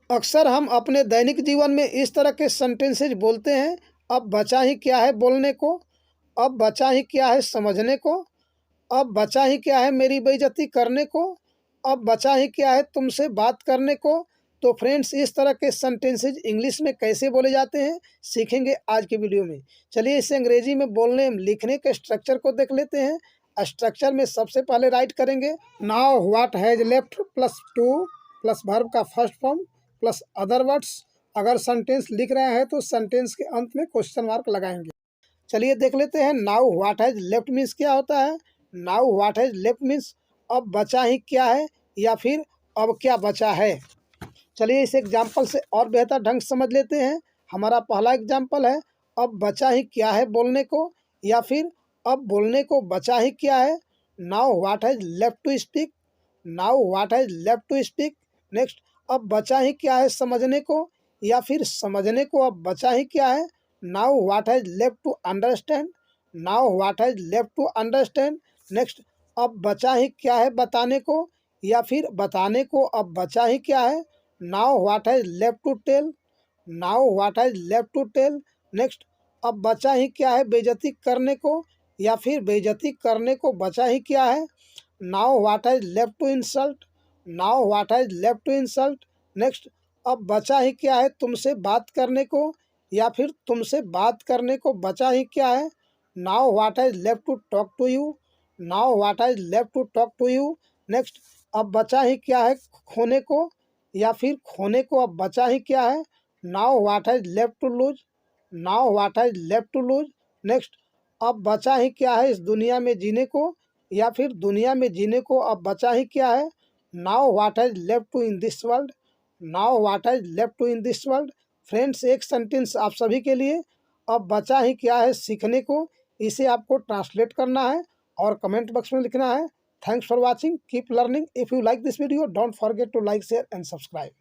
अक्सर हम अपने दैनिक जीवन में इस तरह के सेंटेंसेज बोलते हैं, अब बचा ही क्या है बोलने को, अब बचा ही क्या है समझने को, अब बचा ही क्या है मेरी बेइज्जती करने को, अब बचा ही क्या है तुमसे बात करने को। तो फ्रेंड्स, इस तरह के सेंटेंसेज इंग्लिश में कैसे बोले जाते हैं सीखेंगे आज के वीडियो में। चलिए इसे अंग्रेजी में बोलने एवं लिखने के स्ट्रक्चर को देख लेते हैं। स्ट्रक्चर में सबसे पहले राइट करेंगे now what has left plus two plus verb का first form plus other words. अगर सेंटेंस लिख रहे हैं तो सेंटेंस के अंत में क्वेश्चन मार्क लगाएंगे। चलिए देख लेते हैं now what has left means क्या होता है। Now what has left means अब बचा ही क्या है या फिर अब क्या बचा है। चलिए इस एग्जाम्पल से और बेहतर ढंग से समझ लेते हैं। हमारा पहला एग्जाम्पल है अब बचा ही क्या है बोलने को या फिर अब बोलने को बचा ही क्या है। Now what has left to speak, now what has left to speak. Next, अब बचा ही क्या है समझने को या फिर समझने को अब बचा ही क्या है। Now what has left to understand, now what has left to understand. Next, अब बचा ही क्या है बताने को या फिर बताने को अब बचा ही क्या है। Now what has left to tell, now what has left to tell. Next, अब बचा ही क्या है बेइज्जती करने को या फिर बेइज्जती करने को बचा ही क्या है। Now what has left to insult, now what has left to insult. Next, अब बचा ही क्या है तुमसे बात करने को या फिर तुमसे बात करने को बचा ही क्या है। Now what has left to talk to you, now what has left to talk to you. Next, अब बचा ही क्या है खोने को या फिर खोने को अब बचा ही क्या है। Now what has left to lose, now what has left to lose. Next, अब बचा ही क्या है इस दुनिया में जीने को या फिर दुनिया में जीने को अब बचा ही क्या है। Now what has left to in this world, now what has left to in this world. Friends, एक सेंटेंस आप सभी के लिए, अब बचा ही क्या है सीखने को, इसे आपको ट्रांसलेट करना है और कमेंट बॉक्स में लिखना है। Thanks for watching, keep learning. If you like this video don't forget to like share and subscribe.